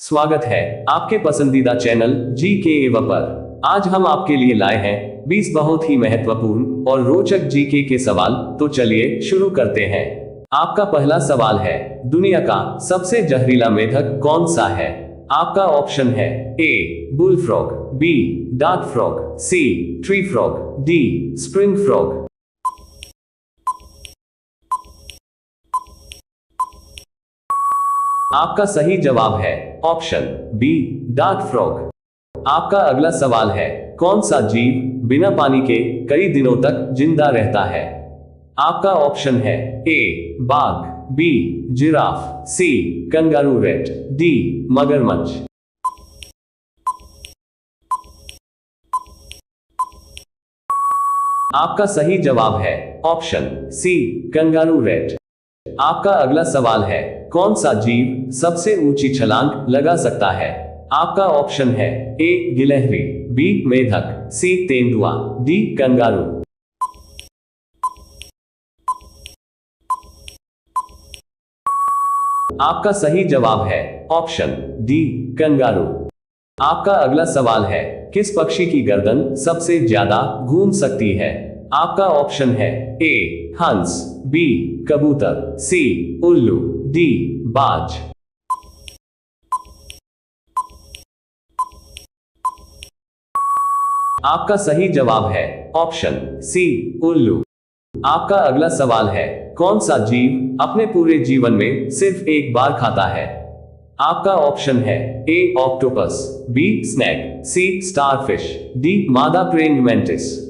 स्वागत है आपके पसंदीदा चैनल जी के एव पर। आज हम आपके लिए लाए हैं 20 बहुत ही महत्वपूर्ण और रोचक जीके के सवाल। तो चलिए शुरू करते हैं। आपका पहला सवाल है, दुनिया का सबसे जहरीला मेढक कौन सा है? आपका ऑप्शन है A bull frog, B dark frog, C tree frog, D spring frog. आपका सही जवाब है ऑप्शन बी डार्क फ्रॉग। आपका अगला सवाल है, कौन सा जीव बिना पानी के कई दिनों तक जिंदा रहता है? आपका ऑप्शन है ए बाघ, बी जिराफ, सी कंगारू रैट, डी मगरमच्छ। आपका सही जवाब है ऑप्शन सी कंगारू रैट। आपका अगला सवाल है, कौन सा जीव सबसे ऊंची छलांग लगा सकता है? आपका ऑप्शन है ए गिलहरी, बी मेढक, सी तेंदुआ, डी कंगारू। आपका सही जवाब है ऑप्शन डी कंगारू। आपका अगला सवाल है, किस पक्षी की गर्दन सबसे ज्यादा घूम सकती है? आपका ऑप्शन है ए हंस, बी कबूतर, सी उल्लू, डी बाज। आपका सही जवाब है ऑप्शन सी उल्लू। आपका अगला सवाल है, कौन सा जीव अपने पूरे जीवन में सिर्फ एक बार खाता है? आपका ऑप्शन है ए ऑक्टोपस, बी स्नेक, सी स्टारफिश, डी मादा प्रेइंग मैंटिस।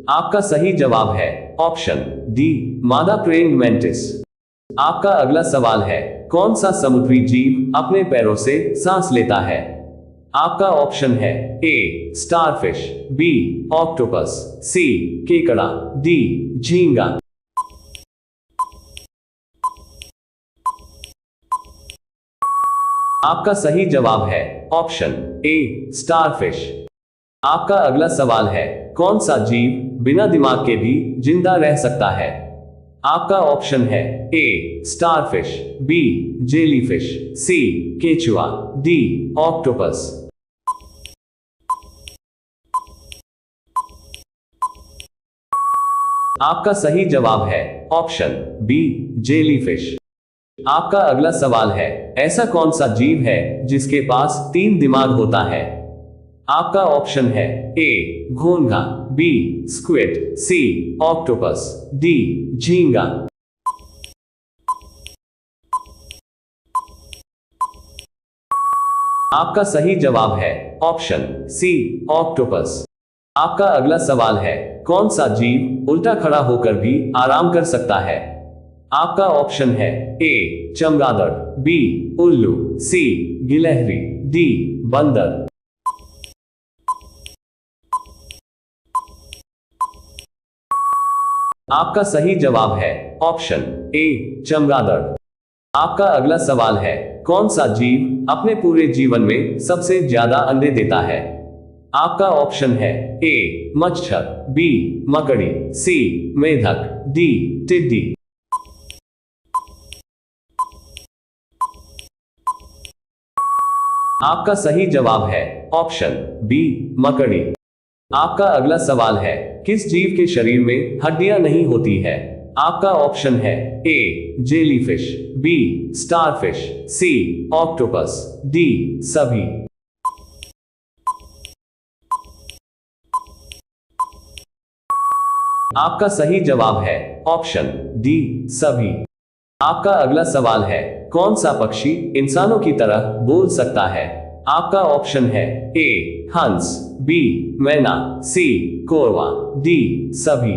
आपका सही जवाब है ऑप्शन डी मादा प्रेइंग मैंटिस। आपका अगला सवाल है, कौन सा समुद्री जीव अपने पैरों से सांस लेता है? आपका ऑप्शन है ए स्टारफिश, बी ऑक्टोपस, सी केकड़ा, डी झींगा। आपका सही जवाब है ऑप्शन ए स्टारफिश। आपका अगला सवाल है, कौन सा जीव बिना दिमाग के भी जिंदा रह सकता है? आपका ऑप्शन है ए स्टारफिश, बी जेलीफिश, सी केचुआ, डी ऑक्टोपस। आपका सही जवाब है ऑप्शन बी जेलीफिश। आपका अगला सवाल है, ऐसा कौन सा जीव है जिसके पास 3 दिमाग होता है? आपका ऑप्शन है ए घोंघा, बी स्क्विड, सी ऑक्टोपस, डी झींगा। आपका सही जवाब है ऑप्शन सी ऑक्टोपस। आपका अगला सवाल है, कौन सा जीव उल्टा खड़ा होकर भी आराम कर सकता है? आपका ऑप्शन है ए चमगादड़, बी उल्लू, सी गिलहरी, डी बंदर। आपका सही जवाब है ऑप्शन ए चमगादड़। आपका अगला सवाल है, कौन सा जीव अपने पूरे जीवन में सबसे ज्यादा अंडे देता है? आपका ऑप्शन है ए मच्छर, बी मकड़ी, सी मेढक, डी टिड्डी। आपका सही जवाब है ऑप्शन बी मकड़ी। आपका अगला सवाल है, किस जीव के शरीर में हड्डियां नहीं होती है? आपका ऑप्शन है ए जेलीफिश, बी स्टारफिश, सी ऑक्टोपस, डी सभी। आपका सही जवाब है ऑप्शन डी सभी। आपका अगला सवाल है, कौन सा पक्षी इंसानों की तरह बोल सकता है? आपका ऑप्शन है ए हंस, बी मैना, सी कौवा, डी सभी।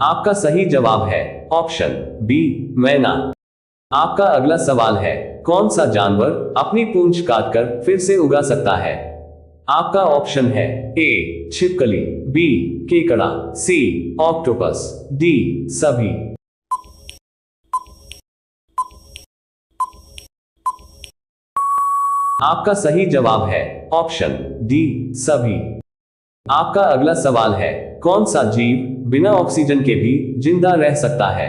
आपका सही जवाब है ऑप्शन बी मैना। आपका अगला सवाल है, कौन सा जानवर अपनी पूंछ काटकर फिर से उगा सकता है? आपका ऑप्शन है ए छिपकली, बी केकड़ा, सी ऑक्टोपस, डी सभी। आपका सही जवाब है ऑप्शन डी सभी। आपका अगला सवाल है, कौन सा जीव बिना ऑक्सीजन के भी जिंदा रह सकता है?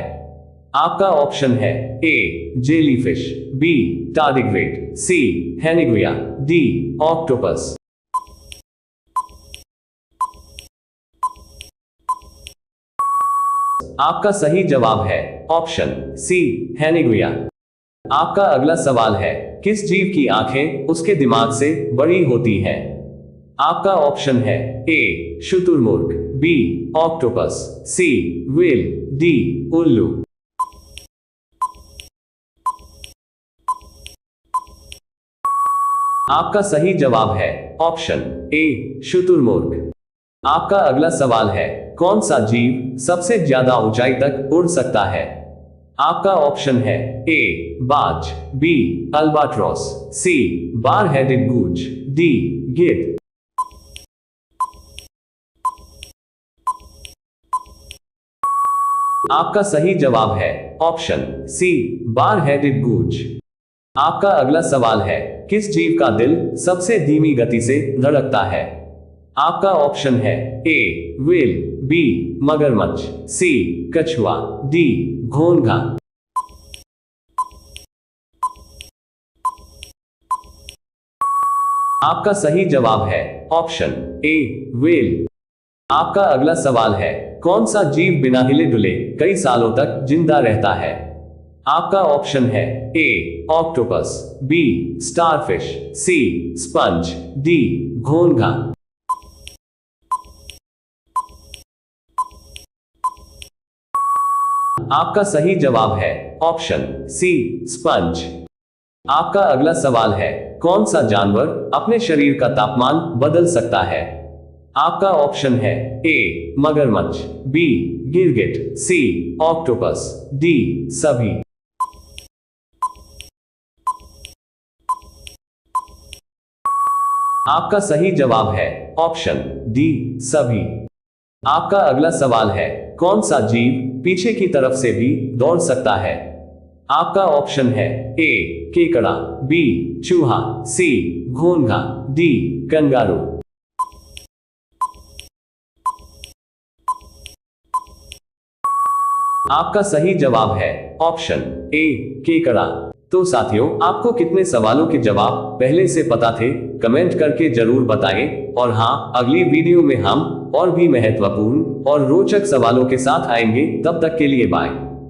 आपका ऑप्शन है ए जेलीफिश, बी टार्डिग्रेड, सी हेनिगुया, डी ऑक्टोपस। आपका सही जवाब है ऑप्शन सी हेनिगुया। आपका अगला सवाल है, किस जीव की आंखें उसके दिमाग से बड़ी होती हैं? आपका ऑप्शन है ए शुतुरमुर्ग, बी ऑक्टोपस, सी व्हेल, डी उल्लू। आपका सही जवाब है ऑप्शन ए शुतुरमुर्ग। आपका अगला सवाल है, कौन सा जीव सबसे ज्यादा ऊंचाई तक उड़ सकता है? आपका ऑप्शन है ए बाज, बी अल्बाट्रॉस, सी बार हेडेड गूज, डी गिद्ध। आपका सही जवाब है option C bar headed goose. आपका अगला सवाल है, किस जीव का दिल सबसे धीमी गति से धड़कता है? आपका ऑप्शन है ए व्हेल, बी मगरमच्छ, सी कछुआ, डी घोंघा। आपका सही जवाब है ऑप्शन ए व्हेल। आपका अगला सवाल है, कौन सा जीव बिना हिले डुले कई सालों तक जिंदा रहता है? आपका ऑप्शन है ए ऑक्टोपस, बी स्टारफिश, सी स्पंज, डी घोंघा। आपका सही जवाब है ऑप्शन सी स्पंज। आपका अगला सवाल है, कौन सा जानवर अपने शरीर का तापमान बदल सकता है? आपका ऑप्शन है ए मगरमच्छ, बी गिरगिट, सी ऑक्टोपस, डी सभी। आपका सही जवाब है ऑप्शन डी सभी। आपका अगला सवाल है, कौन सा जीव पीछे की तरफ से भी दौड़ सकता है? आपका ऑप्शन है ए केकड़ा, बी चूहा, सी घोंघा, डी कंगारू। आपका सही जवाब है ऑप्शन ए केकड़ा। तो साथियों, आपको कितने सवालों के जवाब पहले से पता थे? कमेंट करके जरूर बताएं। और हाँ, अगली वीडियो में हम और भी महत्वपूर्ण और रोचक सवालों के साथ आएंगे। तब तक के लिए बाय।